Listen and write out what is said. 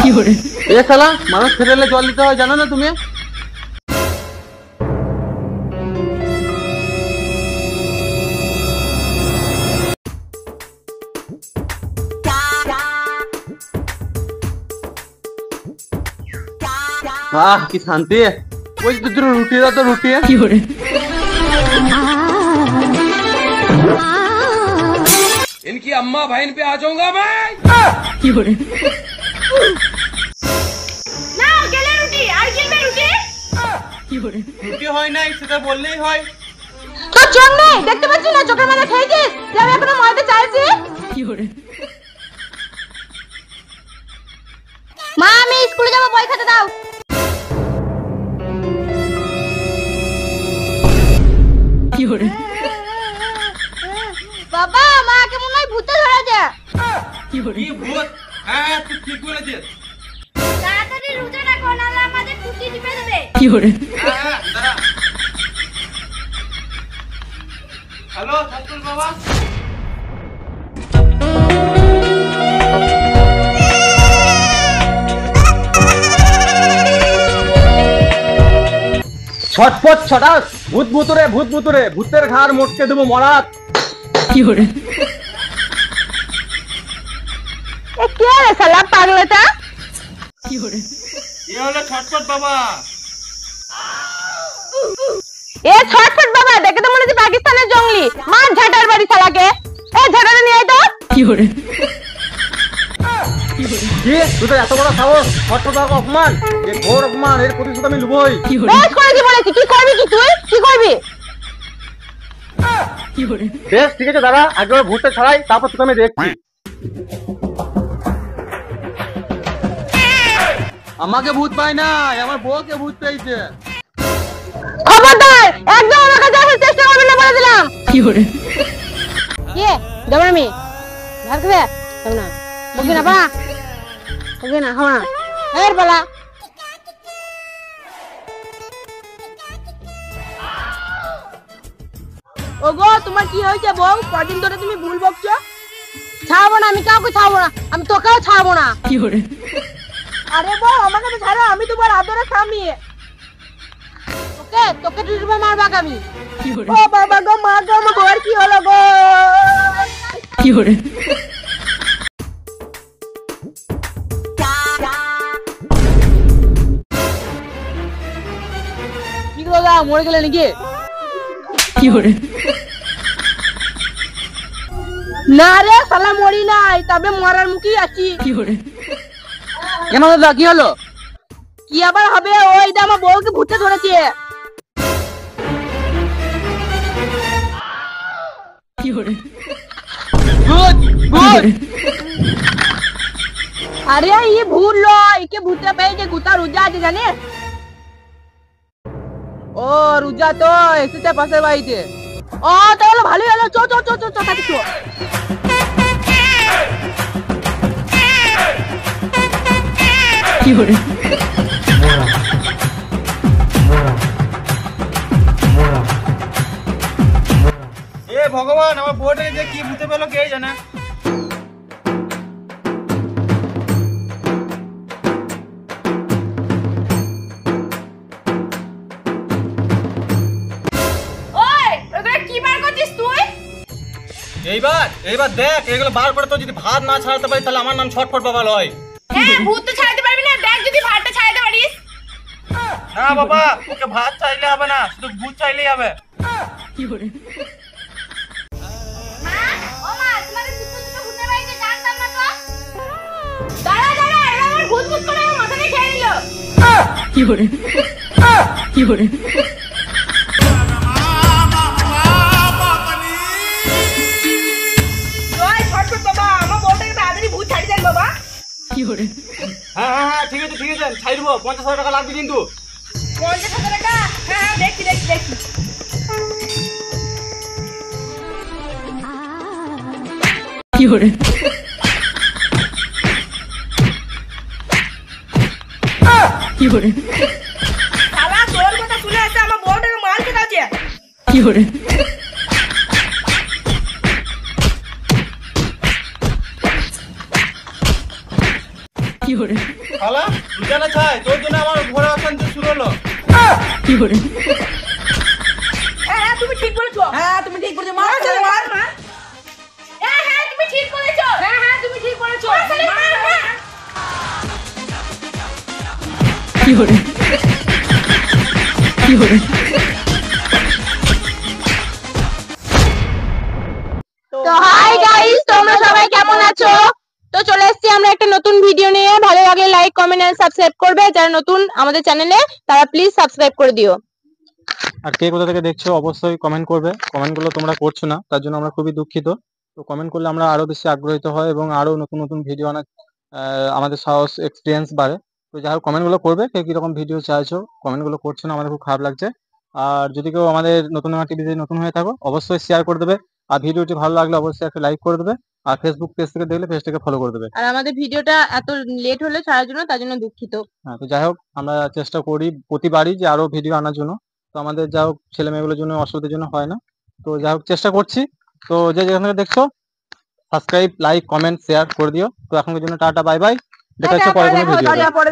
এ শালা মানুষ ফেরেলে জল দিতে হয় জানো না তুমি? কি শান্তি। ওই তো রুটি দাও তো রুটি। इनकी अम्मा बहन पे आ जाऊंगा मैं। না গেলে রুটি আর কিনবে রুটি। রুটি হয় নাই সেটা বললেই হয়। তো চোখ নেই দেখতে পাচ্ছি না চোখের মধ্যে খেয়েছিস যে আমি এখনো মরতে চাইছি। মা আমি স্কুলে যাব বই খাতা দাও। বাবা মাকে মনে হয় ভূতে ধরেছে। কি ভূত? হ্যাঁ তুই ঠিক বলেছিস। তাড়াতাড়ি রুটি রাখো নাহলে আমাদের টুটি টিপে দেবে। হ্যালো ঠাকুর বাবা। ছটপট ছটাস ভূত ভুতুরে ভূত ভুতুরে ভূতের ঘাড় মোটকে দেবো মরাত। এ কে রে শালা পাগলাটা? এ হলো ছটপট বাবা। এ ছটফট বাবা দেখে তো মনে হচ্ছে পাকিস্তানের জঙ্গলি। মার ঝাটার বাড়ি শালাকে। এ ঝাটাটা নিয়ে আয় তো। কি তোদের এত বড় সাহস? ছটপট বাবা অপমান, এ ঘোর অপমান, এর প্রতিশোধ আমি লুবই। বেশ করেছি বলেছি, কি করবি কি তুই? কি করবি? বেশ ঠিক আছে দাদা, আগে ভূতটা ছাড়াই তারপর তোকে আমি দেখছি। আমাকে ভূত পায় না, আমার বউকে ভূত পেয়েছে। খবরদার একদম আমার কাছে আসার চেষ্টা করবি না বলে দিলাম। কি দেবো আমি ঝাড়কে দেব না বুঝি না বা বুঝি না হওয়া এর বেলা। ওগো তোমার কি হয়েছে বউ? কদিন ধরে তুমি ভুল বকছো। ছাড়বো না, আমি কাউকে ছাড়বো না, আমি তোকেও ছাড়বো না। আরে বউ আমাকে তো ছাড়ো, আমি তোমার আদরের স্বামী। তোকে তোকে টুটবে মারবা আমি। ও বাবা গো মা গো আমার বউয়ের কি হলো গো? কি দাদা মরে গেলে নাকি? না রে শালা মরি নাই, তবে মরার মুখেই আছি। কেন দাদা কি হলো? কি আবার হবে? ওই দা আমার বউকে ভূতে ধরেছে। আরে ये ভূত লয়, একে ভূতে পেয়েছে। গুতা রুজা আছে জানিস? ও রুজা তো এসেছে পাশের বাড়িতে। ও তাহলে ভালোই হলো, চো চো চো চো চো তাকে চো। এ ভগবান, আমার বউটাকে যে কি ভূতে পেলো কে জানে। এইবার দেখ এগুলো বার করে তো যদি ভাত না ছাড়াতে পারি তাহলে আমার নাম ছটফট বাবা লয়। হ্যাঁ ভূত তো ছাড়াতে পারবি না, দেখ যদি ভাতটা ছাড়াতে পারিস। না বাবা ওকে ভাত চাইলে হবে না, শুধু ভূত চাইলেই হবে। মা ও মা তোমাদের দুটো ভূতে বাড়িতে জানতাম না তো। দাঁড়া দাঁড়া এরা আমার ভূত ভূত করে আমার মাথাটা খেয়ে নিল। হ্যাঁ হ্যাঁ হ্যাঁ ঠিক আছে ছাই দেবো। 50,000 টাকা লাগবে কিন্তু। 50,000 টাকা? হ্যাঁ হ্যাঁ দেখি দেখি দেখি। শালা তোর কথা শুনে আছে আমার বউটাকে মার খেতে আছে। কেন ছাই তোর জন্য আমার ঘোড়া অশান্তি শুরু হলো। হ্যাঁ তুমি ঠিক বলেছো। হ্যাঁ তুমি ঠিক বলেছো, মার শালি, মার। হ্যাঁ তুমি ঠিক বলেছো। হ্যাঁ তুমি ঠিক বলেছো। তো হাই গাইস, তোমরা সবাই কেমন আছো? তো চলে এসেছি আমরা একটা নতুন ভিডিও নিয়ে। ভালো লাগলে লাইক কমেন্ট এন্ড সাবস্ক্রাইব করবে। যারা নতুন আমাদের চ্যানেলে তারা প্লিজ সাবস্ক্রাইব করে দিও। আর কে কোথা থেকে দেখছো অবশ্যই কমেন্ট করবে। কমেন্টগুলো তোমরা করছো না, তার জন্য আমরা খুবই দুঃখিত। তো কমেন্ট করলে আমরা আরো বেশি আগ্রহিত হয় এবং আরো নতুন নতুন ভিডিও আনার আমাদের সাহস এক্সপিরিয়েন্স বাড়ে। তো যাই হোক কমেন্টগুলো করবে, কে কিরকম ভিডিও চাইছো। কমেন্টগুলো করছো না, আমাদের খুব খারাপ লাগছে। আর যদি কেউ আমাদের নতুন টিভিতে নতুন হয়ে থাকো অবশ্যই শেয়ার করে দেবে। আর ভিডিওটি ভালো লাগলে অবশ্যই একটা লাইক করে দেবে। আর ফেসবুক পেজ থেকে দেখলে পেজটাকে ফলো করে দেবে। আর আমাদের ভিডিওটা এত লেট হলে ছাড়ার জন্য তার জন্য দুঃখিত। হ্যাঁ, তো যাই হোক আমরা চেষ্টা করি প্রতিবারই যে আরো ভিডিও আনার জন্য। তো আমাদের যাই হোক ছেলে মেয়েগুলোর জন্য অসুবিধার জন্য হয় না। তো যাই হোক চেষ্টা করছি। তো যে যেখান থেকে দেখছো সাবস্ক্রাইব লাইক কমেন্ট শেয়ার করে দিও। তো এখনকার জন্য টাটা বাই বাই, দেখা হচ্ছে পরে কোনো ভিডিও। পরে